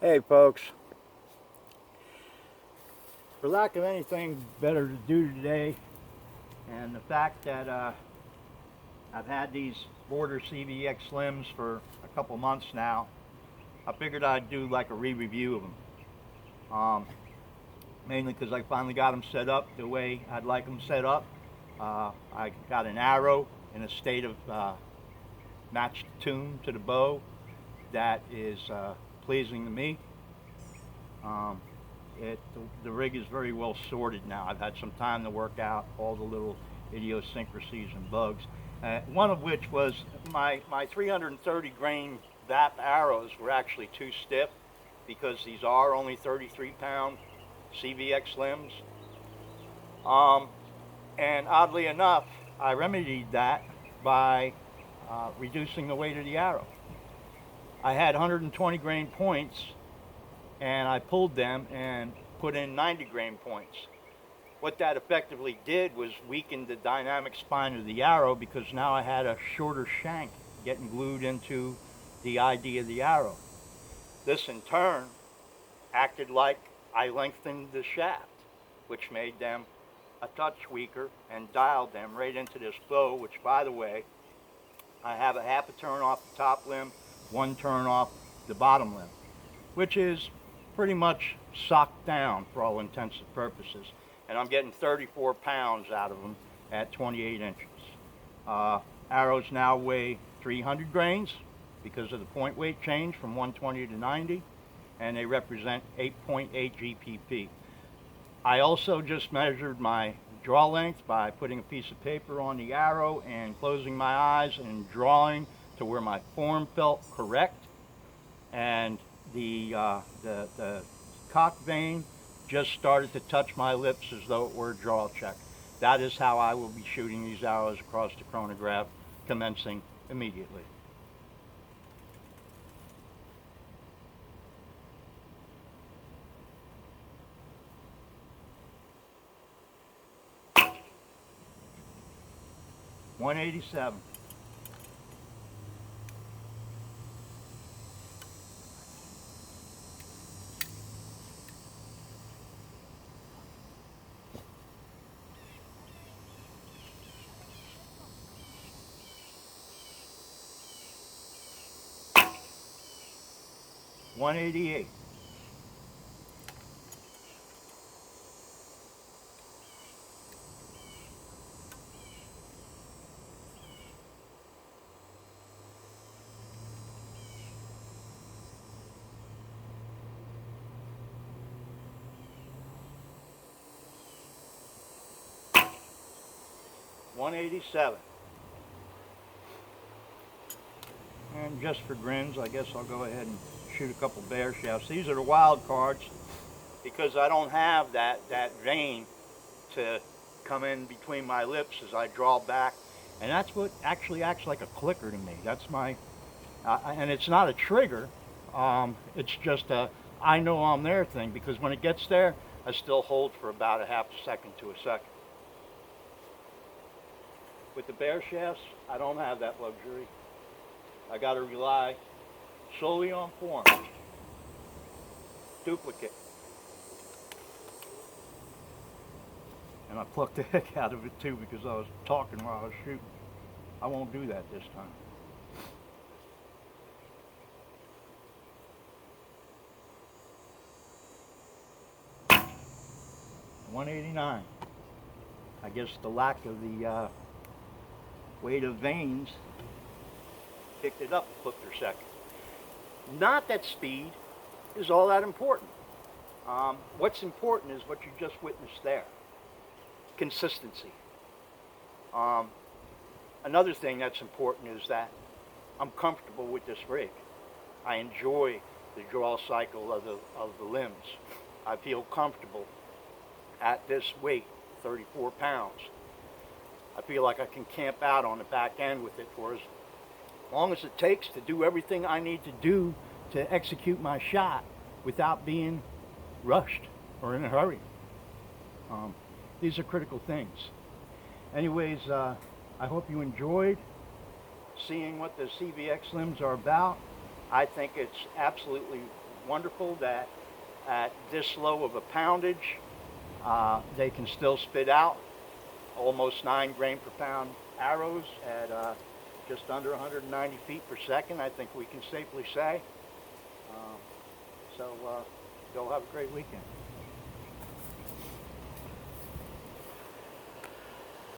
Hey folks, for lack of anything better to do today, and the fact that I've had these Border CVX limbs for a couple months now, I figured I'd do like a re-review of them. Mainly because I finally got them set up the way I'd like them set up. I got an arrow in a state of matched tune to the bow that is pleasing to me. Um, the rig is very well sorted now. I've had some time to work out all the little idiosyncrasies and bugs. One of which was my 330 grain VAP arrows were actually too stiff because these are only 33-pound CVX limbs. And oddly enough, I remedied that by reducing the weight of the arrow. I had 120 grain points and I pulled them and put in 90 grain points. What that effectively did was weaken the dynamic spine of the arrow because now I had a shorter shank getting glued into the ID of the arrow. This in turn acted like I lengthened the shaft, which made them a touch weaker and dialed them right into this bow, which, by the way, I have a half a turn off the top limb, 1 turn off the bottom limb, which is pretty much socked down for all intents and purposes. And I'm getting 34 pounds out of them at 28 inches. Arrows now weigh 300 grains because of the point weight change from 120 to 90, and they represent 8.8 GPP. I also just measured my draw length by putting a piece of paper on the arrow and closing my eyes and drawing to where my form felt correct, and the cock vein just started to touch my lips as though it were a draw check. That is how I will be shooting these arrows across the chronograph, commencing immediately. .187. .188. .187. And just for grins, I guess I'll go ahead and shoot a couple bear shafts. These are the wild cards because I don't have that vein to come in between my lips as I draw back. And that's what actually acts like a clicker to me. That's my, and it's not a trigger. It's just a I know I'm there thing, because when it gets there, I still hold for about a half a second to a second. With the bear shafts, I don't have that luxury. I got to rely solely on form. Duplicate. And I plucked the heck out of it too because I was talking while I was shooting. I won't do that this time. .189. I guess the lack of the weight of veins picked it up a foot per second. Not that speed is all that important. What's important is what you just witnessed there. Consistency. Another thing that's important is that I'm comfortable with this rig. I enjoy the draw cycle of the limbs. I feel comfortable at this weight, 34 pounds. I feel like I can camp out on the back end with it for as long as it takes to do everything I need to do to execute my shot without being rushed or in a hurry. These are critical things. Anyways, I hope you enjoyed seeing what the CVX limbs are about. I think it's absolutely wonderful that at this low of a poundage, they can still spit out almost 9 grain per pound arrows at just under 190 feet per second, I think we can safely say. So go have a great weekend.